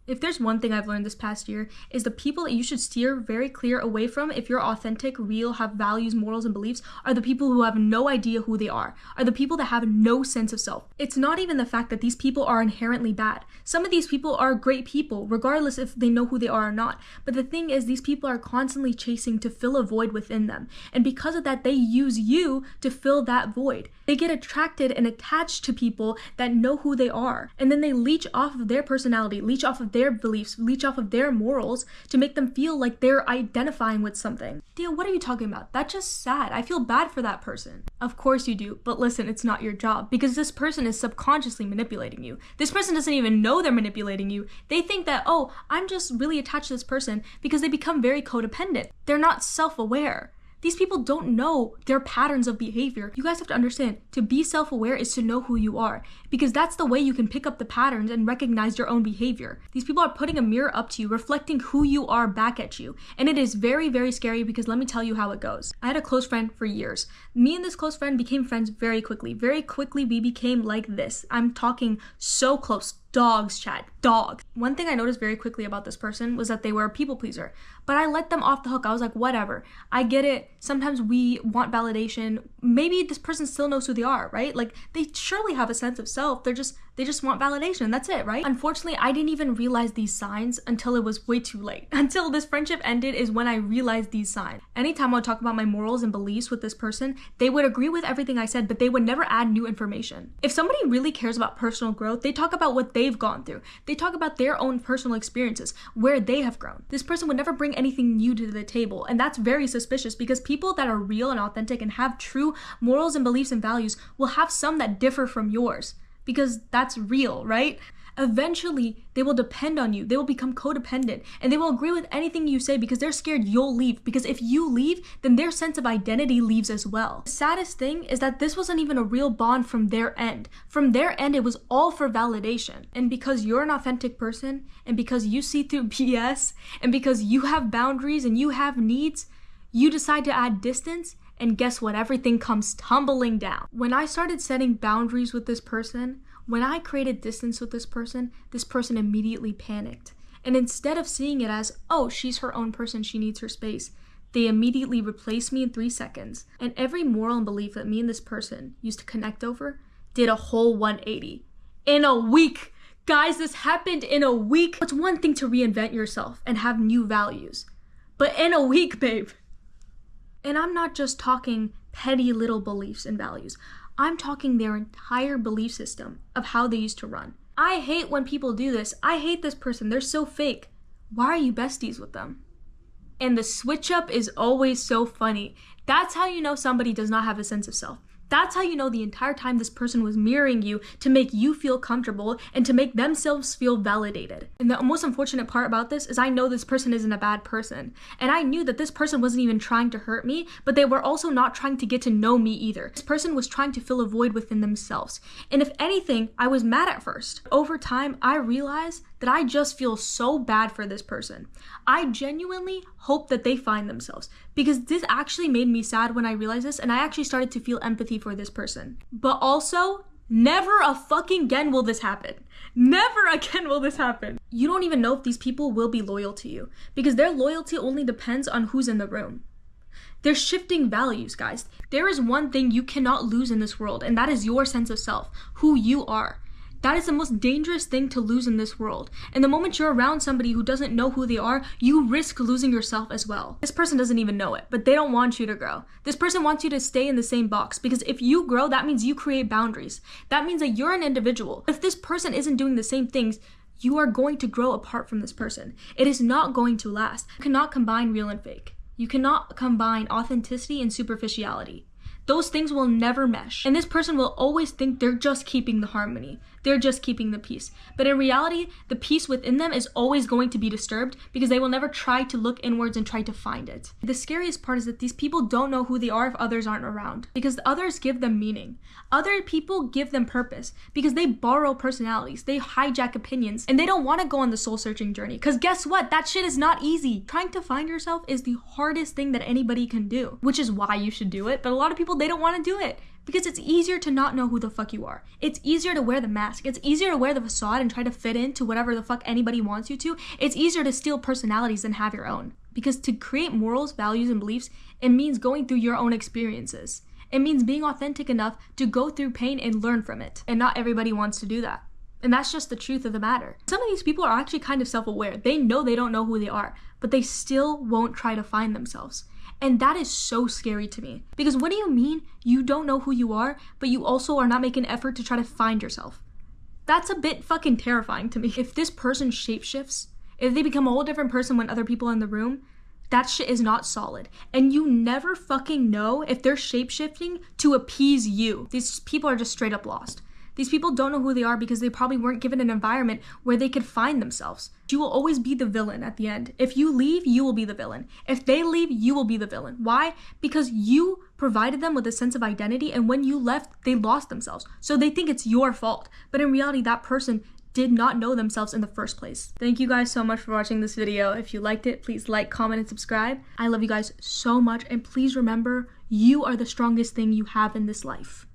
If there's one thing I've learned this past year, is the people that you should steer very clear away from if you're authentic, real, have values, morals, and beliefs are the people who have no idea who they are the people that have no sense of self. It's not even the fact that these people are inherently bad. Some of these people are great people, regardless if they know who they are or not. But the thing is, these people are constantly chasing to fill a void within them. And because of that, they use you to fill that void. They get attracted and attached to people that know who they are. And then they leech off of their personality, leech off of their beliefs, leech off of their morals to make them feel like they're identifying with something. Dia, what are you talking about? That's just sad. I feel bad for that person. Of course you do, but listen, it's not your job because this person is subconsciously manipulating you. This person doesn't even know they're manipulating you. They think that, oh, I'm just really attached to this person because they become very codependent. They're not self-aware. These people don't know their patterns of behavior. You guys have to understand, to be self-aware is to know who you are, because that's the way you can pick up the patterns and recognize your own behavior. These people are putting a mirror up to you, reflecting who you are back at you. And it is very, very scary because let me tell you how it goes. I had a close friend for years. Me and this close friend became friends very quickly. Very quickly, we became like this. I'm talking so close. Dogs, chat, dogs. One thing I noticed very quickly about this person was that they were a people pleaser, but I let them off the hook. I was like, whatever. I get it. Sometimes we want validation. Maybe this person still knows who they are, right? Like they surely have a sense of self. They just want validation. That's it, right? Unfortunately, I didn't even realize these signs until it was way too late. Until this friendship ended is when I realized these signs. Anytime I would talk about my morals and beliefs with this person, they would agree with everything I said, but they would never add new information. If somebody really cares about personal growth, they talk about what they've gone through. They talk about their own personal experiences, where they have grown. This person would never bring anything new to the table, and that's very suspicious because people that are real and authentic and have true morals and beliefs and values will have some that differ from yours. Because that's real, right? Eventually, they will depend on you. They will become codependent and they will agree with anything you say because they're scared you'll leave. Because if you leave, then their sense of identity leaves as well. The saddest thing is that this wasn't even a real bond from their end. From their end, it was all for validation. And because you're an authentic person and because you see through BS and because you have boundaries and you have needs, you decide to add distance. And guess what? Everything comes tumbling down. When I started setting boundaries with this person, when I created distance with this person immediately panicked. And instead of seeing it as, oh, she's her own person, she needs her space, they immediately replaced me in 3 seconds. And every moral and belief that me and this person used to connect over did a whole 180. In a week! Guys, this happened in a week! It's one thing to reinvent yourself and have new values. But in a week, babe! And I'm not just talking petty little beliefs and values. I'm talking their entire belief system of how they used to run. I hate when people do this. I hate this person. They're so fake. Why are you besties with them? And the switch up is always so funny. That's how you know somebody does not have a sense of self. That's how you know the entire time this person was mirroring you to make you feel comfortable and to make themselves feel validated. And the most unfortunate part about this is I know this person isn't a bad person. And I knew that this person wasn't even trying to hurt me, but they were also not trying to get to know me either. This person was trying to fill a void within themselves. And if anything, I was mad at first. Over time, I realized that I just feel so bad for this person. I genuinely hope that they find themselves because this actually made me sad when I realized this and I actually started to feel empathy for this person. But also, never a fucking again will this happen. Never again will this happen. You don't even know if these people will be loyal to you because their loyalty only depends on who's in the room. They're shifting values, guys. There is one thing you cannot lose in this world, and that is your sense of self, who you are. That is the most dangerous thing to lose in this world. And the moment you're around somebody who doesn't know who they are, you risk losing yourself as well. This person doesn't even know it, but they don't want you to grow. This person wants you to stay in the same box because if you grow, that means you create boundaries. That means that you're an individual. If this person isn't doing the same things, you are going to grow apart from this person. It is not going to last. You cannot combine real and fake. You cannot combine authenticity and superficiality. Those things will never mesh. And this person will always think they're just keeping the harmony. They're just keeping the peace. But in reality, the peace within them is always going to be disturbed because they will never try to look inwards and try to find it. The scariest part is that these people don't know who they are if others aren't around because others give them meaning. Other people give them purpose because they borrow personalities, they hijack opinions, and they don't want to go on the soul-searching journey because guess what? That shit is not easy. Trying to find yourself is the hardest thing that anybody can do, which is why you should do it. But a lot of people, they don't want to do it Because it's easier to not know who the fuck you are. It's easier to wear the mask. It's easier to wear the facade and try to fit into whatever the fuck anybody wants you to. It's easier to steal personalities than have your own. Because to create morals, values, and beliefs, it means going through your own experiences. It means being authentic enough to go through pain and learn from it. And not everybody wants to do that. And that's just the truth of the matter. Some of these people are actually kind of self-aware. They know they don't know who they are, but they still won't try to find themselves. And that is so scary to me. Because what do you mean you don't know who you are, but you also are not making an effort to try to find yourself? That's a bit fucking terrifying to me. If this person shapeshifts, if they become a whole different person when other people are in the room, that shit is not solid. And you never fucking know if they're shapeshifting to appease you. These people are just straight up lost. These people don't know who they are because they probably weren't given an environment where they could find themselves. You will always be the villain at the end. If you leave, you will be the villain. If they leave, you will be the villain. Why? Because you provided them with a sense of identity, and when you left, they lost themselves. So they think it's your fault. But in reality, that person did not know themselves in the first place. Thank you guys so much for watching this video. If you liked it, please like, comment, and subscribe. I love you guys so much, and please remember, you are the strongest thing you have in this life.